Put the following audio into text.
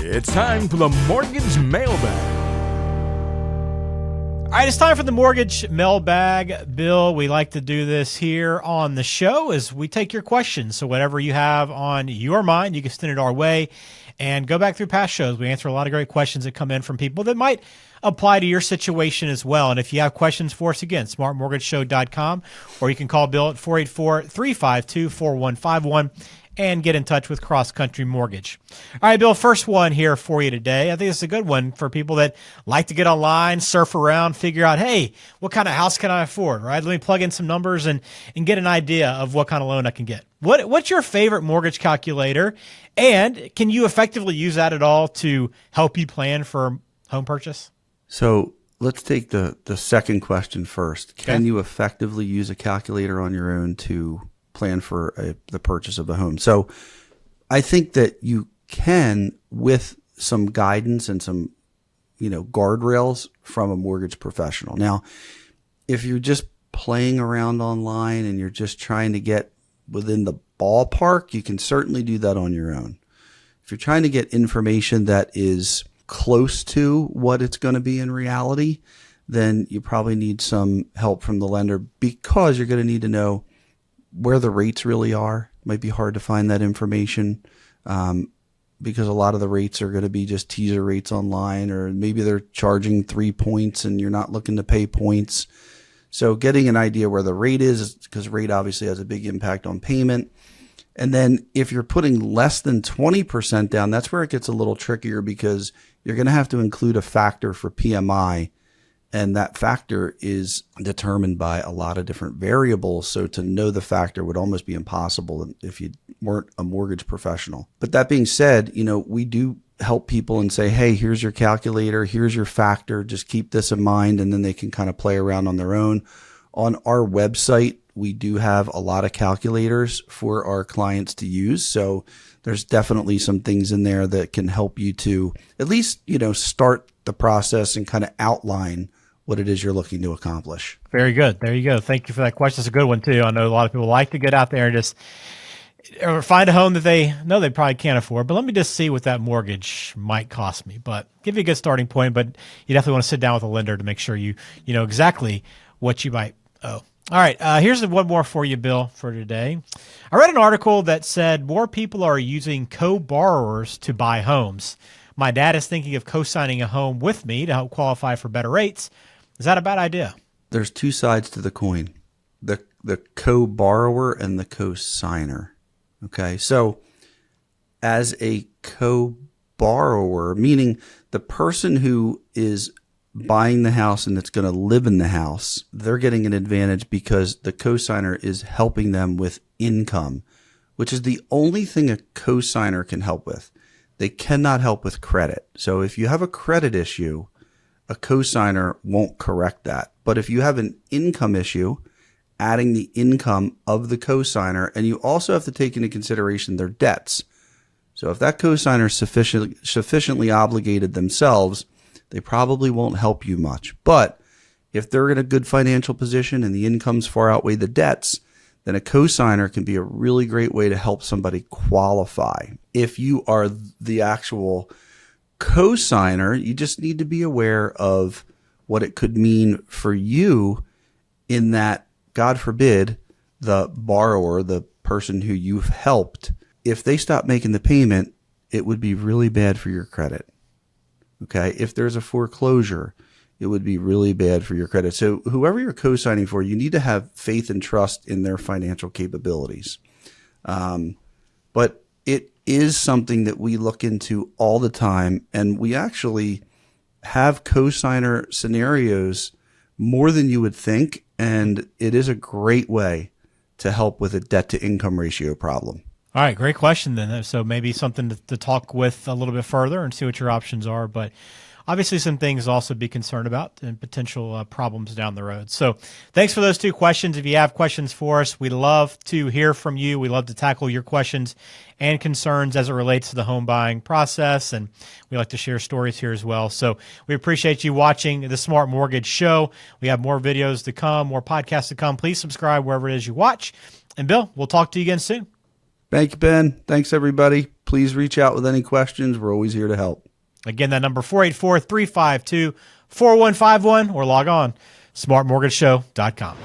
It's time for the Mortgage Mailbag. All right, it's time for the Mortgage Mailbag. Bill, we like to do this here on the show as we take your questions. So whatever you have on your mind, you can send it our way and go back through past shows. We answer a lot of great questions that come in from people that might apply to your situation as well. And if you have questions for us, again, smartmortgageshow.com, or you can call Bill at 484-352-4151 and get in touch with Cross Country Mortgage. All right, Bill, first one here for you today. I think it's a good one for people that like to get online, surf around, figure out, hey, what kind of house can I afford, right? Let me plug in some numbers and get an idea of what kind of loan I can get. What's your favorite mortgage calculator? And can you effectively use that at all to help you plan for home purchase? So let's take the second question first. Can you effectively use a calculator on your own to plan for the purchase of the home? So I think that you can, with some guidance and some, guardrails from a mortgage professional. Now, if you're just playing around online and you're just trying to get within the ballpark, you can certainly do that on your own. If you're trying to get information that is close to what it's going to be in reality, then you probably need some help from the lender, because you're going to need to know where the rates really are. It might be hard to find that information because a lot of the rates are going to be just teaser rates online, or maybe they're charging 3 points and you're not looking to pay points. So getting an idea where the rate is, because rate obviously has a big impact on payment. And then if you're putting less than 20% down, that's where it gets a little trickier, because you're going to have to include a factor for PMI. And that factor is determined by a lot of different variables. So to know the factor would almost be impossible if you weren't a mortgage professional. But that being said, we do help people and say, hey, here's your calculator, here's your factor, just keep this in mind, and then they can kind of play around on their own. On our website, we do have a lot of calculators for our clients to use. So there's definitely some things in there that can help you to at least, start the process and kind of outline what it is you're looking to accomplish. Very good. There you go. Thank you for that question. It's a good one too. I know a lot of people like to get out there and just find a home that they know they probably can't afford, but let me just see what that mortgage might cost me. But give you a good starting point, but you definitely want to sit down with a lender to make sure you know exactly what you might owe. All right, here's one more for you, Bill, for today. I read an article that said more people are using co-borrowers to buy homes. My dad is thinking of co-signing a home with me to help qualify for better rates. Is that a bad idea? There's two sides to the coin, the co-borrower and the co-signer. Okay, so as a co-borrower, meaning the person who is buying the house and that's going to live in the house, they're getting an advantage because the co-signer is helping them with income, which is the only thing a co-signer can help with. They cannot help with credit. So if you have a credit issue, a co-signer won't correct that. But if you have an income issue, adding the income of the co-signer, and you also have to take into consideration their debts. So if that co-signer is sufficiently obligated themselves, they probably won't help you much. But if they're in a good financial position and the incomes far outweigh the debts, then a co-signer can be a really great way to help somebody qualify. If you are the actual co-signer, you just need to be aware of what it could mean for you, in that, God forbid, the borrower, the person who you've helped, if they stop making the payment, it would be really bad for your credit. Okay. If there's a foreclosure, it would be really bad for your credit. So whoever you're co-signing for, you need to have faith and trust in their financial capabilities. But it is something that we look into all the time, and we actually have co-signer scenarios more than you would think, and it is a great way to help with a debt-to-income ratio problem. All right, great question then. So maybe something to talk with a little bit further and see what your options are. But obviously some things to also be concerned about and potential problems down the road. So thanks for those two questions. If you have questions for us, we love to hear from you. We love to tackle your questions and concerns as it relates to the home buying process. And we like to share stories here as well. So we appreciate you watching the Smart Mortgage Show. We have more videos to come, more podcasts to come. Please subscribe wherever it is you watch. And Bill, we'll talk to you again soon. Thank you, Ben. Thanks, everybody. Please reach out with any questions. We're always here to help. Again, that number 484-352-4151 or log on smartmortgageshow.com.